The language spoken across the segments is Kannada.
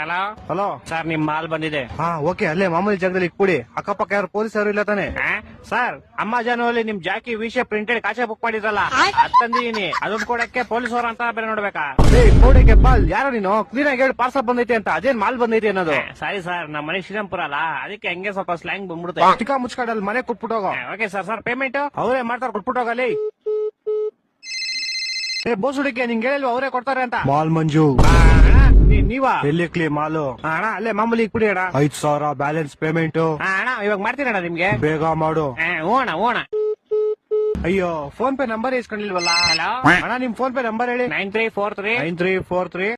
ಹಲೋ ಹಲೋ ಸರ್, ನಿಮ್ ಮಾಲ್ ಬಂದಿದೆ. ಹಾ ಓಕೆ, ಅಲ್ಲೇ ಮಾಮೂಲಿ ಜಾಗದಲ್ಲಿ ಇಟ್ಬಿಡಿ. ಅಕ್ಕಪಕ್ಕ ಯಾರು ಪೊಲೀಸರು ಇಲ್ಲ ತಾನೆ? ಸರ್, ಅಮೆಜಾನ್ ನಿಮ್ ಜಾಕಿ ವಿಷಯ ಪ್ರಿಂಟೆಡ್ ಕಾಚೆ ಬುಕ್ ಮಾಡಿದ್ರಲ್ಲ, ಅದ್ ತಂದಿದೀನಿ. ಅದನ್ನ ಕೊಡಕ್ಕೆ ಪೊಲೀಸರು ಅಂತ ಬೇರೆ ನೋಡ್ಬೇಕಾ? ಕೋಡಿಗೆ ಬಾಲ್ ಯಾರೋ ನೀನು ಕ್ಲೀನ್ ಆಗಿ ಹೇಳಿ ಪಾರ್ಸಲ್ ಬಂದೈತೆ ಅಂತ. ಅದೇನ್ ಮಾಲ್ ಬಂದೈತೆ ಅನ್ನೋದು? ಸಾರಿ ಸರ್, ನಮ್ಮ ಮನೆ ಶ್ರೀರಾಮ್ಪುರ ಅಲ್ಲ, ಅದಕ್ಕೆ ಹಂಗೆ ಸ್ವಲ್ಪ ಸ್ಲ್ಯಾಂಗ್ ಬಂದ್ಬಿಡುತ್ತೆ. ಚಿಕ್ಕ ಮುಚ್ಕಾಡಲ್ಲಿ ಮನೆ ಕೊಟ್ಬಿಟ್ಟೋಗೋ. ಓಕೆ ಸರ್ ಪೇಮೆಂಟ್ ಅವರೇ ಮಾಡ್ತಾರೆ, ಕೊಟ್ಬಿಟ್ಟೋಗಲಿ. ಬೋಸ್ ಹುಡುಗಿ ನಿಂಗೆ ಹೇಳಿಲ್ವ ಅವರೇ ಕೊಡ್ತಾರೆ ಅಂತ? ಮಾಲ್ ಮಂಜು ನೀವಾ? ಎಲ್ಲಿ ಕ್ಲೀ ಮಾಲು? ಅಣ್ಣ ಅಲ್ಲೇ ಮಾಮೂಲಿ ಇಕ್ಬಿಡಿ ಅಣ್ಣ. 5,000 ಬ್ಯಾಲೆನ್ಸ್ ಪೇಮೆಂಟ್. ಅಣ್ಣ ಇವಾಗ ಮಾಡ್ತೀನಿ ಅಣ್ಣ ನಿಮ್ಗೆ. ಬೇಗ ಮಾಡು. ಓಣ ಓಣ. ಅಯ್ಯೋ, ಫೋನ್ ಪೇ ನಂಬರ್ ಇಸ್ಕೊಂಡಿಲ್ವಲ್ಲ? ಹಲೋ ಅಣ್ಣ, ನಿಮ್ ಫೋನ್ ಪೇ ನಂಬರ್ ಹೇಳಿ. 9343 9343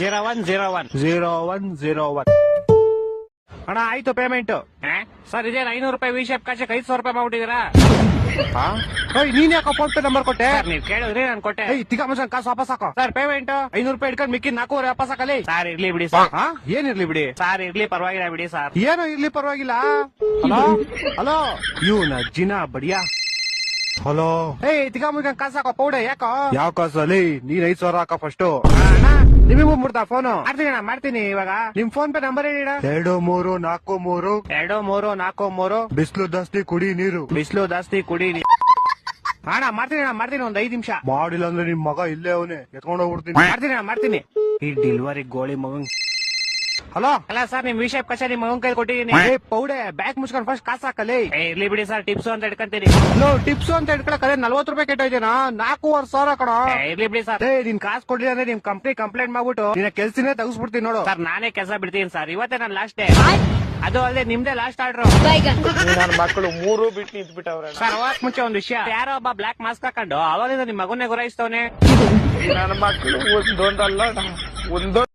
0101. 0101. ಅಣ್ಣ ಆಯ್ತು ಪೇಮೆಂಟ್. ಸರ್, ಇದೇನು 500 ರೂಪಾಯಿ ವಿಷಯ ಕಾಚೆ 500 ರೂಪಾಯಿ ಮಾಡ್ಬಿಟ್ಟಿದ್ದೀರಾ? ನೀನ್ ಯಾಕೋ ಫೋನ್ ಪೇ ನಂಬರ್ ಕೊಟ್ಟೆ? ನೀವ್ ಕೇಳಿದ್ರಿ ನಾನು ಕೊಟ್ಟೆ. ತಿಕ್ಕ ಮನುಷ್ಯನ್ ಕಾಸು ವಾಪಸ್ ಹಾಕೋ. ಸರ್ ಪೇಮೆಂಟ್ 500 ರೂಪಾಯಿ ಇಟ್ಕೊಂಡು ಮಿಕ್ಕಿದ್ 400 ವಾಪಸ್ ಹಾಕಲಿ. ಸರ್ ಇರ್ಲಿ ಬಿಡಿ ಸರ್. ಏನಿರ್ಲಿ ಬಿಡಿ? ಸರ್ ಇರ್ಲಿ, ಪರವಾಗಿಲ್ಲ ಬಿಡಿ ಸರ್. ಏನೋ ಇರ್ಲಿ, ಪರವಾಗಿಲ್ಲ. ಹಲೋ ಹಲೋ, ಇವ್ನ ಜಿನ ಬಡಿಯಾ. ಹಲೋ, ತಿಕ್ಕ ಮುಗಿದ ಕಾಸು ಹಾಕೋ. ಪೌಡೆ ಯಾಕೋ? ಯಾವ ಕಾಸು ಅಲ್ಲಿ? ನೀನ್ 5,000 ಹಾಕೋ ಫಸ್ಟ್. ನಿಮಗೂ ಮುಡ್ತಾ ಫೋನು? ಮಾಡ್ತೀನಿ ಇವಾಗ. ನಿಮ್ ಫೋನ್ ಪೇ ನಂಬರ್ ಹೇಳಿ. 2343 2343. ಬಿಸಿಲು ಜಾಸ್ತಿ ಕುಡಿ ನೀರು. ಬಿಸಿಲು ಜಾಸ್ತಿ ಕುಡಿ. ಅಣ್ಣ ಮಾಡ್ತೀನಿ ಒಂದ್ 5 ನಿಮಿಷ. ಮಾಡಿಲ್ಲ ಅಂದ್ರೆ ನಿಮ್ ಮಗ ಇಲ್ಲೇ ಅವನೇ ಎತ್ಕೊಂಡು ಹೋಗ್ಬಿಡ್ತೀನಿ. ಮಾಡ್ತೀನಿ. ಈ ಡೆಲಿವರಿ ಗೋಳಿ ಮಗನ್. ಹಲೋ ಅಲ್ಲ ಸರ್, ನಿಮ್ ವಿಷಯ ಕಚ ನಿಮ್ ಮಗನ್ ಕೈ ಕೊಟ್ಟಿದ್ದೀನಿ. ಪೌಡೆ ಬ್ಯಾಗ್ ಮುಚ್ಕೊಂಡು ಫಸ್ಟ್ ಕಾಸು ಹಾಕಲಿ. ಇರ್ಲಿ ಬಿಡಿ ಸರ್, ಟಿಪ್ಸ್ ಅಂತ ಇಟ್ಕೊಂತೀನಿ. ಟಿಪ್ಸ್ ಅಂತ ಇಟ್ಕೊಳಕಲೆ 40 ರೂಪಾಯಿ ಕೆಟ್ಟೋಯ್ತೇನಾ? 4,500 ಕಣ. ಇರ್ಲಿ ಬಿಡಿ ಸರ್. ನಿನ್ ಕಾಸು ಕೊಡ್ಲಿಲ್ಲ ಅಂದ್ರೆ ನಿಮ್ ಕಂಪ್ನಿ ಕಂಪ್ಲೇಂಟ್ ಮಾಡ್ಬಿಟ್ಟು ನಿನ್ನ ಕೆಲ್ಸನೇ ತಗಸ್ಬಿಡ್ತೀನಿ ನೋಡು. ಸರ್, ನಾನೇ ಕೆಲಸ ಬಿಡ್ತೀನಿ ಸರ್. ಇವತ್ತೇ ನಾನು ಲಾಸ್ಟ್ ಡೇ. ಅದು ಅಲ್ಲದೆ ನಿಮ್ದೇ ಲಾಸ್ಟ್ ಆರ್ಡರ್. ನನ್ನ ಮಕ್ಕಳು 3 ಬಿಟ್ಟು ನಿಂತ್ಬಿಟ್ಟವ್ರೆ. ಸರ್, ಅವಾಗ ಮುಂಚೆ ಒಂದು ವಿಷಯ. ಯಾರೋ ಒಬ್ಬ ಬ್ಲಾಕ್ ಮಾಸ್ಕ್ ಹಾಕೊಂಡು ಅವಾಗಿಂದ ನಿಮ್ ಮಗನ್ನೇ ಗುರಾಯಿಸ್ತವನೆ. ನನ್ನ ಮಕ್ಕಳು ಒಂದೊಂದಲ್ಲ, ಒಂದೊಂದು